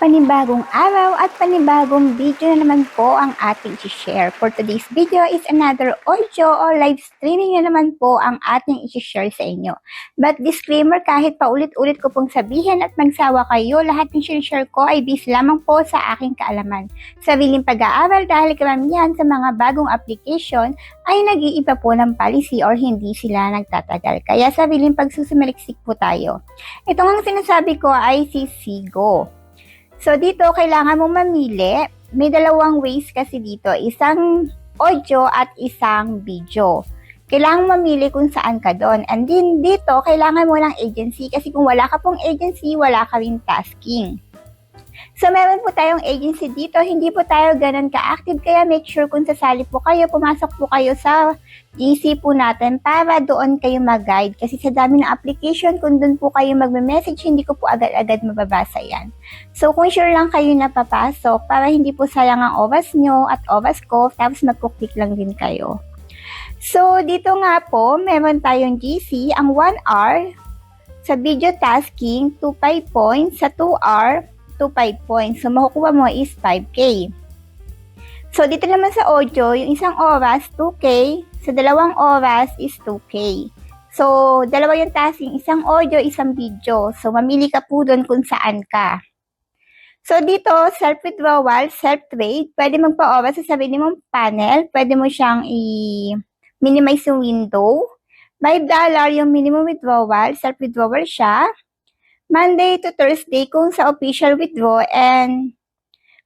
Panibagong araw at panibagong video na naman po ang ating i-share. For today's video is another audio or live streaming na naman po ang ating i-share sa inyo. But disclaimer, kahit paulit-ulit ko pong sabihin at magsawa kayo, lahat ng share ko ay based lamang po sa aking kaalaman. Sariling pag-aaral dahil karamihan sa mga bagong application ay nag-iiba po ng policy or hindi sila nagtatagal. Kaya sariling pagsusumaliksik po tayo. Ito nga sinasabi ko ay si Sigo. So, dito, kailangan mo mamili. May dalawang ways kasi dito. Isang audio at isang video. Kailangan mamili kung saan ka doon. And then, dito, kailangan mo ng agency. Kasi kung wala ka pong agency, wala ka rin tasking. So, meron po tayong agency dito. Hindi po tayo ganun ka-active. Kaya make sure kung sasali po kayo, pumasok po kayo sa GC po natin para doon kayo mag-guide. Kasi sa dami ng application, kung doon po kayo magme-message, hindi ko po agad-agad mababasa yan. So, kung sure lang kayo na papasok, para hindi po sayang ang oras nyo at oras ko, tapos magkuklik lang din kayo. So, dito nga po, meron tayong GC, ang 1 hour, sa video tasking, 2.5 points, sa 2 hour, 2.5 points. So, makukuha mo is 5K. So, dito naman sa audio, yung isang oras, 2K. Sa 2 oras is 2K. So, dalawa yung tasking, isang audio, isang video. So, mamili ka po doon kung saan ka. So, dito, self-withdrawal, self-trade, pwede magpa-oras sa sarili mong panel. Pwede mo siyang i-minimize yung window. $5 yung minimum withdrawal, self-withdrawal siya. Monday to Thursday kung sa official withdraw, and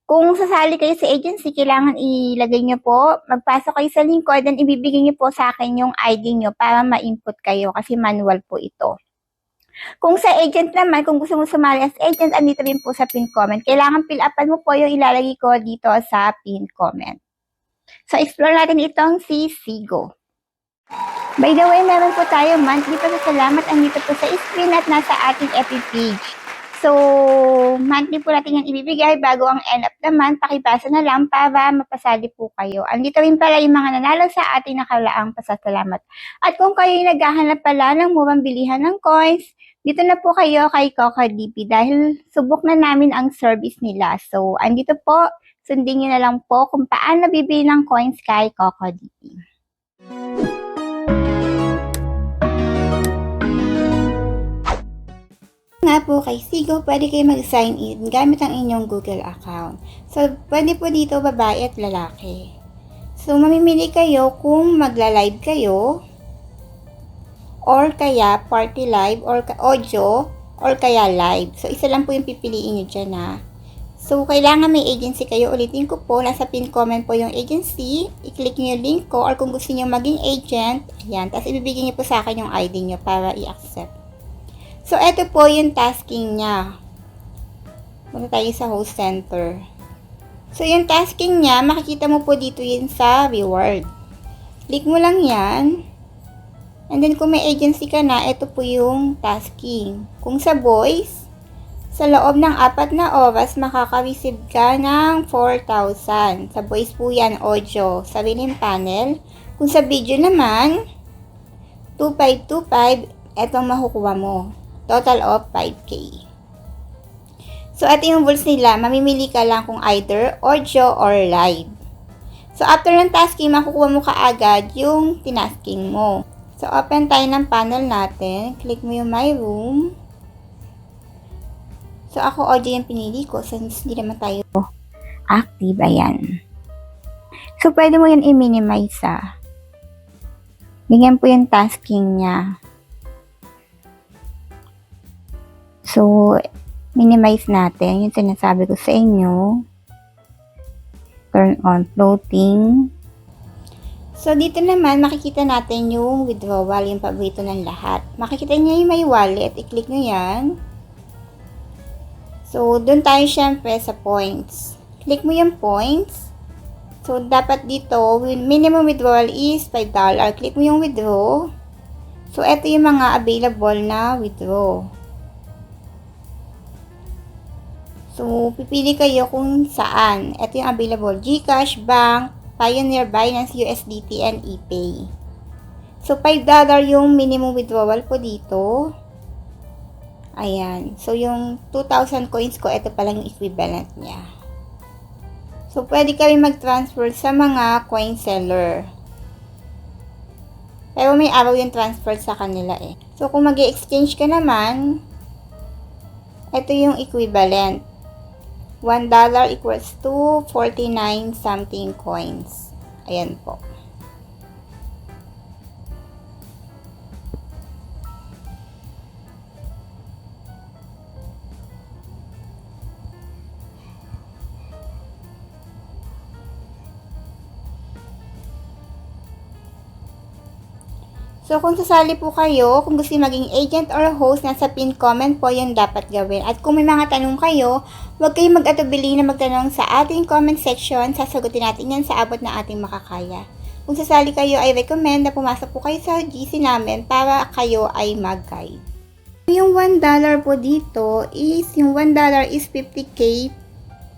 kung sasali kayo sa agency, kailangan ilagay nyo po, magpasok kayo sa link ko, then ibibigay nyo po sa akin yung ID nyo para ma-input kayo kasi manual po ito. Kung sa agent naman, kung gusto mo sumali as agent, andito rin po sa pin comment. Kailangan fill upan mo po yung ilalagay ko dito sa pin comment. So, explore natin itong si Sigo. By the way, meron po tayo monthly pasasalamat andito po sa screen at nasa ating FB page. So, monthly po natin yung ibibigay bago ang end of the month. Pakibasa na lang para mapasali po kayo. Andito rin pala yung mga nanalo sa ating nakalaang pasasalamat. At kung kayo yung naghahanap pala ng murang bilihan ng coins, dito na po kayo kay CocoDP dahil subok na namin ang service nila. So, andito po, sundin nyo na lang po kung paano bibili ng coins kay CocoDP. Nga po kay Sigo, pwede kayo mag-sign in gamit ang inyong Google account. So, pwede po dito babae at lalaki. So, mamimili kayo kung magla-live kayo, or kaya party live, or audio, or kaya live. So, isa lang po yung pipiliin nyo dyan ha. So, kailangan may agency kayo. Ulitin ko po, nasa pin comment po yung agency. I-click nyo yung link ko, or kung gusto nyo maging agent, ayan. Tapos, ibibigay nyo po sa akin yung ID nyo para i-accept. So, ito po yung tasking niya. Punta tayo sa host center. So, yung tasking niya, makikita mo po dito yun sa reward. Click mo lang yan. And then, kung may agency ka na, ito po yung tasking. Kung sa voice, sa loob ng 4 na oras, makaka-receive ka ng 4,000. Sa voice po yan, audio. Sa sariling panel. Kung sa video naman, 2,525, etong makukuha mo. Total of 5K. So, ito yung rules nila. Mamimili ka lang kung either audio or live. So, after ng tasking, makukuha mo kaagad yung tinasking mo. So, open tayo ng panel natin. Click mo yung My Room. So, ako audio yung pinili ko since hindi naman tayo active. Ayan. So, pwede mo yan i-minimize ha. Bigyan po yung tasking niya. So, minimize natin yung sinasabi ko sa inyo. Turn on floating. So, dito naman, makikita natin yung withdrawal, yung paborito ng lahat. Makikita niyo yung may wallet. I-click nyo yan. So, dun tayo syempre sa points. Click mo yung points. So, dapat dito, minimum withdrawal is $5. Click mo yung withdraw. So, ito yung mga available na withdraw. So, pipili kayo kung saan. Ito yung available. GCash, Bank, Pioneer, Binance, USDT, and ePay. So, $5 yung minimum withdrawal po dito. Ayan. So, yung 2,000 coins ko, ito pala yung equivalent niya. So, pwede kami mag-transfer sa mga coin seller. Pero may araw yung transfer sa kanila eh. So, kung mag-exchange ka naman, ito yung equivalent. $1 equals to 49 something coins. Ayan po. So, kung sasali po kayo, kung gusto maging agent or host, nasa pin comment po yung dapat gawin. At kung may mga tanong kayo, huwag kayong mag-atubili na magtanong sa ating comment section. Sasagutin natin yan sa abot na ating makakaya. Kung sasali kayo, ay recommend na pumasok po kayo sa GC namin para kayo ay mag-guide. Yung $1 po dito is, yung $1 is 50k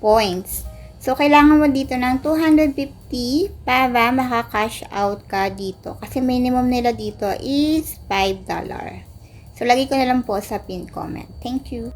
points. So, kailangan mo dito ng 250 para maka-cash out ka dito. Kasi minimum nila dito is $5. So, lagi ko na lang po sa pin comment. Thank you.